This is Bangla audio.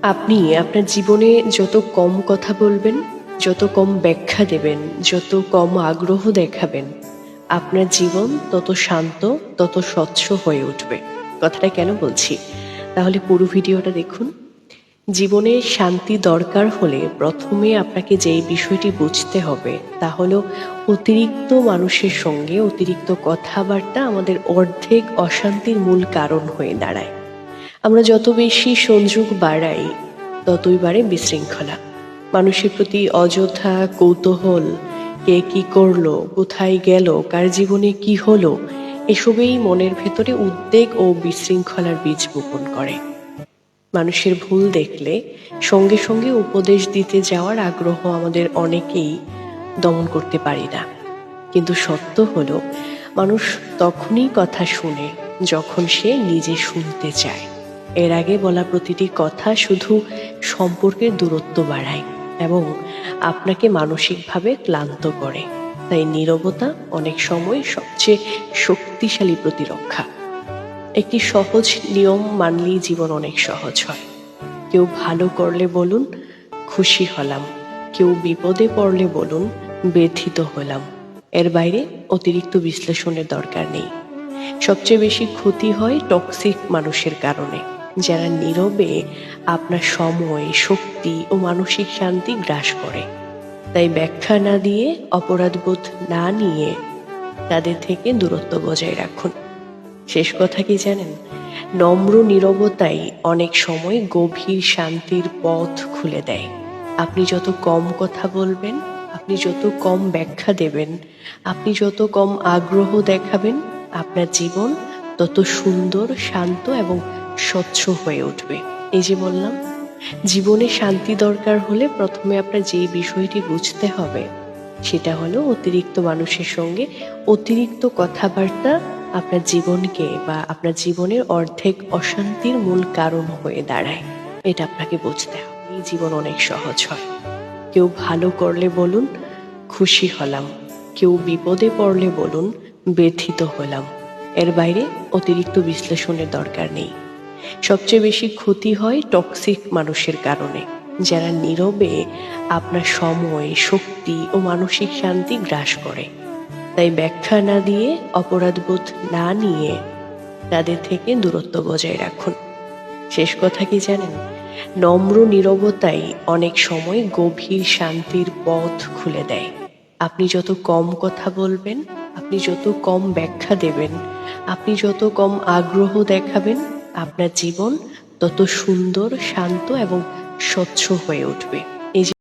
আপনি আপনার জীবনে যত কম কথা বলবেন, যত কম ব্যাখ্যা দেবেন, যত কম আগ্রহ দেখাবেন, আপনার জীবন তত শান্ত, তত স্বচ্ছ হয়ে উঠবে। কথাটা কেন বলছি? তাহলে পুরো ভিডিওটা দেখুন। জীবনে শান্তি দরকার হলে প্রথমে আপনাকে যেই বিষয়টি বুঝতে হবে তা হলো অতিরিক্ত মানুষের সঙ্গে অতিরিক্ত কথাবার্তা আমাদের অর্ধেক অশান্তির মূল কারণ হয়ে দাঁড়ায়। আমরা যত বেশি সংযোগ বাড়াই ততই বাড়ে বিশৃঙ্খলা। মানুষের প্রতি অযথা কৌতূহল, কে কি করলো, কোথায় গেল, কার জীবনে কি হলো, এসবেই মনের ভেতরে উদ্বেগ ও বিশৃঙ্খলার বীজ বপন করে। মানুষের ভুল দেখলে সঙ্গে সঙ্গে উপদেশ দিতে যাওয়ার আগ্রহ আমাদের অনেকেই দমন করতে পারি না। কিন্তু সত্য হলো, মানুষ তখনই কথা শুনে যখন সে নিজে শুনতে চায়। এর আগে বলা প্রতিটি কথা শুধু সম্পর্কের দূরত্ব বাড়ায় এবং আপনাকে মানসিকভাবে ক্লান্ত করে। তাই নীরবতা অনেক সময় সবচেয়ে শক্তিশালী প্রতিরক্ষা। একটি সহজ নিয়ম মানলেই জীবন অনেক সহজ হয়। কেউ ভালো করলে বলুন, খুশি হলাম। কেউ বিপদে পড়লে বলুন, ব্যথিত হলাম। এর বাইরে অতিরিক্ত বিশ্লেষণের দরকার নেই। সবচেয়ে বেশি ক্ষতি হয় টক্সিক মানুষের কারণে, যারা নীরবে আপনার সময়, শক্তি ও মানসিক শান্তি গ্রাস করে। তাই ব্যাখ্যা না দিয়ে, অপরাধবোধ না নিয়ে তাদের থেকে দূরত্ব বজায় রাখুন। শেষ কথা কি জানেন? নম্র নীরবতাই অনেক সময় গভীর শান্তির পথ খুলে দেয়। আপনি যত কম কথা বলবেন, আপনি যত কম ব্যাখ্যা দেবেন, আপনি যত কম আগ্রহ দেখাবেন, আপনার জীবন তত সুন্দর, শান্ত এবং স্বচ্ছ হয়ে উঠবে। এই যে বললাম, জীবনে শান্তি দরকার হলে প্রথমে আপনার যেই বিষয়টি বুঝতে হবে সেটা হলো অতিরিক্ত মানুষের সঙ্গে অতিরিক্ত কথাবার্তা আপনার জীবনকে বা আপনার জীবনের অর্ধেক অশান্তির মূল কারণ হয়ে দাঁড়ায়। এটা আপনাকে বুঝতে হবে। এই জীবন অনেক সহজ হয়। কেউ ভালো করলে বলুন, খুশি হলাম। কেউ বিপদে পড়লে বলুন, ব্যথিত হলাম। এর বাইরে অতিরিক্ত বিশ্লেষণের দরকার নেই। সবচেয়ে বেশি ক্ষতি হয় টক্সিক মানুষের কারণে, যারা নীরবে আপনার সময়, শক্তি ও মানসিক শান্তি গ্রাস করে। তাই ব্যাখ্যা না দিয়ে, অপরাধবোধ না নিয়ে তাদের থেকে দূরত্ব বজায় রাখুন। শেষ কথা কি জানেন? নম্র নীরবতাই অনেক সময় গভীর শান্তির পথ খুলে দেয়। আপনি যত কম কথা বলবেন, আপনি যত কম ব্যাখ্যা দেবেন, আপনি যত কম আগ্রহ দেখাবেন, আপনার জীবন তত সুন্দর, শান্ত এবং স্বচ্ছ হয়ে উঠবে। এই যে